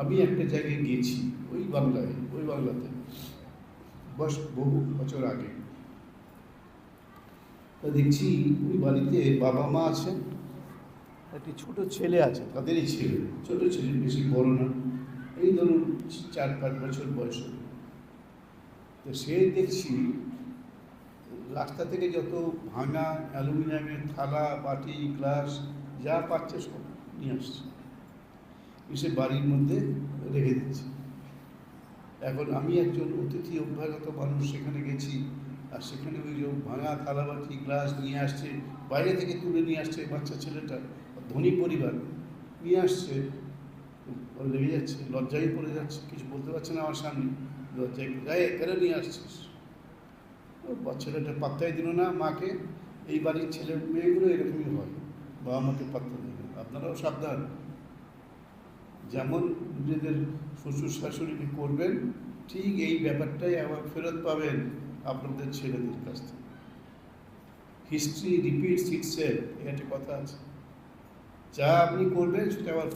আমি একটা জায়গায় গেছি, ওই বাংলাতে বহু বছর আগে। তা দেখছি ওই বাড়িতে বাবা মা আছেন, একটি ছোট ছেলে আছে, তাদেরই ছেলে, ছোট ছেলে, বেশি বড় না, এই ধরুন 4-5 বছর বয়স। তো সে দেখছি রাস্তা থেকে যত ভাঙা অ্যালুমিনিয়ামের থালা, বাটি, গ্লাস যা পাচ্ছে সব নিয়ে আসছে, এসে বাড়ির মধ্যে রেখে দিচ্ছে। এখন আমি একজন অতিথি অভ্যাগত মানুষ, সেখানে গেছি, আর সেখানে ওই যে ভাঙা থালাবাটি গ্লাস নিয়ে আসছে, বাইরে থেকে তুলে নিয়ে আসছে বাচ্চা ছেলেটা, ধনী পরিবার নিয়ে আসছে, লেগে যাচ্ছে, লজ্জায় পড়ে যাচ্ছে, কিছু বলতে পারছে না আমার সামনে, লজ্জায় কেন নিয়ে আসছিস। ছেলেটা পাত্তাই দিল না মাকে। এই বাড়ির ছেলে মেয়েগুলো এরকমই হয়, বাবা মাকে পাত্তা দেয় না। আপনারাও সাবধান, যেমন নিজেদের শ্বশুর শাশুড়িকে করবেন, ঠিক এই ব্যাপারটাই আবার ফেরত পাবেন আপনাদের ছেলেদের কাছ থেকে। হিস্ট্রি রিপিটস ইটসেলফ, একটা কথা আছে। যা আপনি করবেন সেটা আবার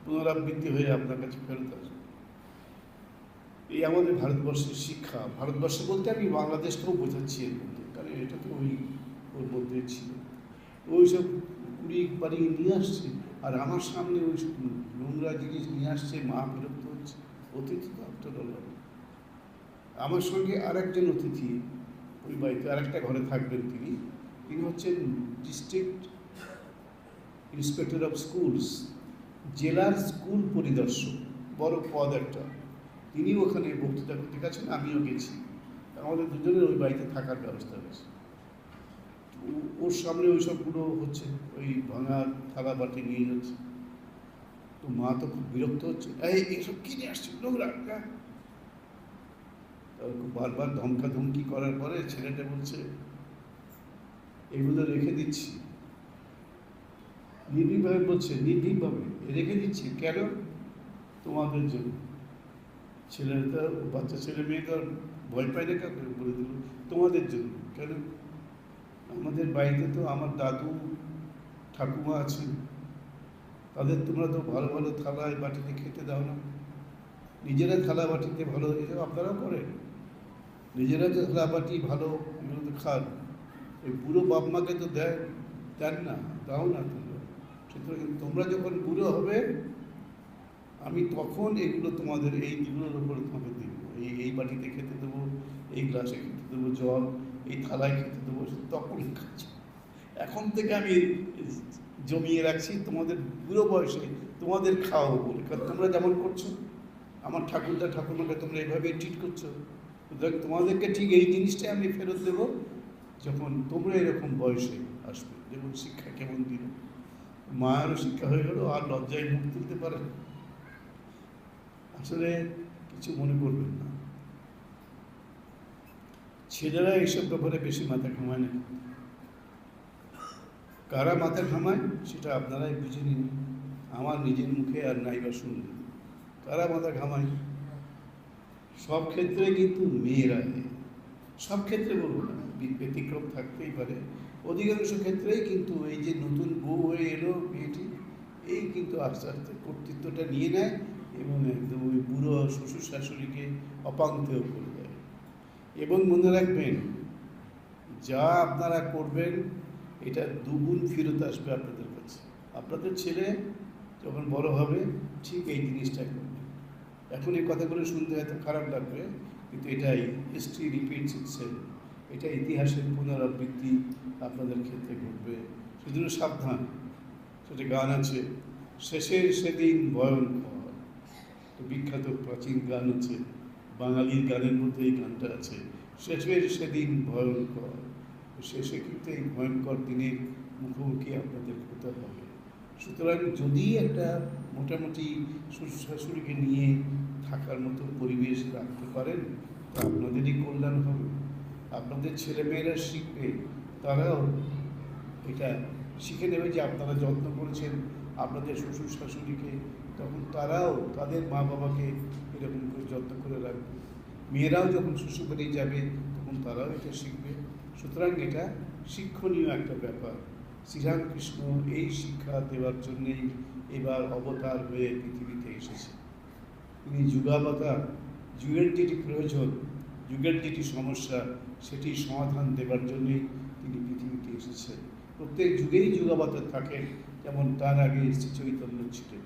পুনরাবৃত্তি হয়ে আপনার কাছে ফেরত আসবে। এই আমাদের ভারতবর্ষের শিক্ষা। ভারতবর্ষ বলতে আমি বাংলাদেশকেও বোঝাচ্ছি এর মধ্যে, কারণ এটা তো ওর মধ্যে ছিল। ওই সব কুড়ি বাড়ি নিয়ে আসছে, আর আমার সামনে ওই সব নোংরা জিনিস নিয়ে আসছে, মা বিরক্ত হচ্ছে। অতিথি তো আফটার অল। আমার সঙ্গে আর একজন অতিথি ওই বাড়িতে আর একটা ঘরে থাকবেন, তিনি হচ্ছেন ডিস্ট্রিক্ট ইন্সপেক্টর অফ স্কুলস, জেলার স্কুল পরিদর্শক, বড় পদ একটা। তিনি ওখানে বক্তৃতা করতে গেছেন, আমিও গেছি। আমাদের দুজনের ওই বাড়িতে থাকার ব্যবস্থা হয়েছে। ওর সামনে ওই সবগুলো হচ্ছে, ওই ভাঙা থালা বাটি নিয়ে যাচ্ছে। তো মা তো খুব বিরক্ত হচ্ছে, এইসব কিনে আসছে নোংরা। বারবার ধমকাধমকি করার পরে ছেলেটা বলছে, এগুলো রেখে দিচ্ছি। নির্ভীকভাবে বলছে, নির্ভীকভাবে রেখে দিচ্ছি কেন? তোমাদের জন্য। ছেলেটা, বাচ্চা ছেলে মেয়ে তো ভয় পায় না, কাউকে বলে দিল তোমাদের জন্য। কেন? আমাদের বাড়িতে তো আমার দাদু ঠাকুমা আছেন, তাদের তোমরা তো ভালো ভালো থালায় বাটিতে খেতে দাও না। নিজেরা থালা বাটিতে ভালো হয়েছে, আপনারাও করেন, নিজেরা যে থালা বাটি ভালো এগুলো তো খান, ওই বুড়ো বাপ মাকে তো দেন না, দাও না তোমরা। সুতরাং তোমরা যখন বুড়ো হবে, আমি তখন এগুলো তোমাদের এইগুলোর উপরে তোমাকে দেবো, এই বাটিতে খেতে দেবো, এই গ্লাসে খেতে দেবো জল, এই থালায় খেতে দেবো, তখন খাচ্ছ। এখন থেকে আমি জমিয়ে রাখছি তোমাদের বুড়ো বয়সে তোমাদের খাওয়াবো বলে। কারণ তোমরা যেমন করছো, আমার ঠাকুরদা ঠাকুরমাকে তোমরা এইভাবে ট্রিট করছো, তোমাদেরকে ঠিক এই জিনিসটাই আমি ফেরত দেবো যখন তোমরা এরকম বয়সে আসবে। যেমন শিক্ষা কেমন দিল, মায়েরও শিক্ষা হয়ে গেল, আর লজ্জায় মুখ তুলতে পারে। আসলে কিছু মনে করবেন না, ছেলেরা এইসব ব্যাপারে বেশি মাথা ঘামায় না। কারা মাথা ঘামায় সেটা আপনারাই বুঝে নিন, আমার নিজের মুখে আর নাইবা শুনবেন। কারা মাথা ঘামায়? সব ক্ষেত্রে কিন্তু মেয়েরা, সব ক্ষেত্রে বলবো না, ব্যতিক্রম থাকতেই পারে, অধিকাংশ ক্ষেত্রেই কিন্তু এই যে নতুন বউ হয়ে এলো মেয়েটি, এই কিন্তু আস্তে আস্তে কর্তৃত্বটা নিয়ে নেয় এবং একদম ওই বুড়ো শ্বশুর শাশুড়িকে অপাঙ্ক্তেয় করে দেয়। এবং মনে রাখবেন, যা আপনারা করবেন এটা দুগুণ ফেরত আসবে আপনাদের কাছে। আপনাদের ছেলে যখন বড় হবে ঠিক এই জিনিসটা করবে। এখন এই কথাগুলো শুনতে হয়তো খারাপ লাগবে, কিন্তু এটাই হিস্ট্রি রিপিটস ইটসেলফ, এটা ইতিহাসের পুনরাবৃত্তি আপনাদের ক্ষেত্রে ঘটবে। সেজন্য সাবধান। সেটা গান আছে, শেষের সেদিন ভয়ঙ্কর, বিখ্যাত প্রাচীন গান আছে, বাঙালির গানের মধ্যে এই গানটা আছে, শেষের সেদিন ভয়ঙ্কর। শেষে কিন্তু এই ভয়ঙ্কর দিনের মুখোমুখি আপনাদের হতে হবে। সুতরাং যদি একটা মোটামুটি শ্বশুর শাশুড়িকে নিয়ে থাকার মতো পরিবেশ রাখতে পারেন, তা আপনাদেরই কল্যাণ হবে। আপনাদের ছেলেমেয়েরা শিখবে, তারাও এটা শিখে নেবে যে আপনারা যত্ন করেছেন আপনাদের শ্বশুর শাশুড়িকে, তখন তারাও তাদের মা বাবাকে এরকম করে যত্ন করে রাখবে। মেয়েরাও যখন শ্বশুরবাড়ি যাবে তখন তারাও এটা শিখবে। সুতরাং এটা শিক্ষণীয় একটা ব্যাপার। শ্রীরামকৃষ্ণ এই শিক্ষা দেওয়ার জন্যেই এবার অবতার হয়ে পৃথিবীতে এসেছে। তিনি যুগাবতার, যুগের যেটি প্রয়োজন, যুগের যেটি সমস্যা, সেটি সমাধান দেবার জন্যই তিনি পৃথিবীতে এসেছেন। প্রত্যেক যুগেই যুগাবতার থাকেন, যেমন তার আগে শ্রী চৈতন্য ছিলেন,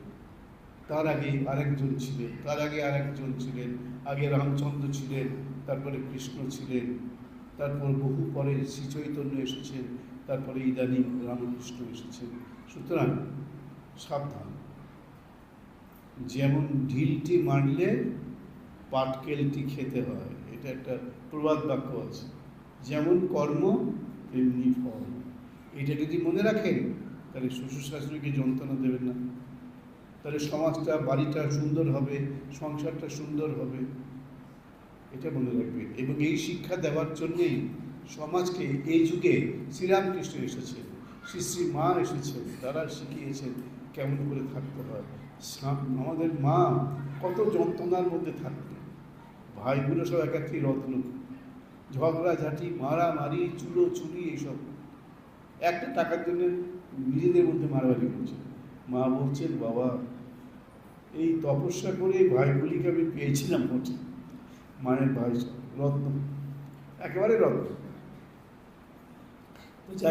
তার আগে আরেকজন ছিলেন, তার আগে আরেকজন ছিলেন, আগে রামচন্দ্র ছিলেন, তারপরে কৃষ্ণ ছিলেন, তারপর বহু পরে শ্রী চৈতন্য এসেছেন, তারপরে ইদানিং রামকৃষ্ণ এসেছেন। সুতরাং সাবধান, যেমন ঢিলটি মারলে পাটকেলটি খেতে হয়, এটা একটা প্রবাদ বাক্য আছে। যেমন কর্ম তেমনি ফল, এটা যদি মনে রাখেন তাহলে শ্বশুর শাশুড়িকে যন্ত্রণা দেবেন না, তাহলে সমাজটা, বাড়িটা সুন্দর হবে, সংসারটা সুন্দর হবে, এটা মনে রাখবেন। এবং এই শিক্ষা দেওয়ার জন্যেই সমাজকে এই যুগে শ্রীরামকৃষ্ণ এসেছেন, শ্রী শ্রী মা এসেছেন, তারা শিখিয়েছেন কেমন করে থাকতে হয়। আমাদের মা কত যন্ত্রণার মধ্যে থাকতেন, ভাইগুলো সব একাত্রী রত্ন, ঝগড়াঝাঁটি, মারামারি, চুরি, এইসব একটা টাকার জন্য নিজেদের মধ্যে মারামারি করছে। মা বলছেন, বাবা এই তপস্যা করে ভাইগুলিকে আমি পেয়েছিলাম, বলছে মায়ের ভাই রত্ন, একেবারে রত্ন। তো যাই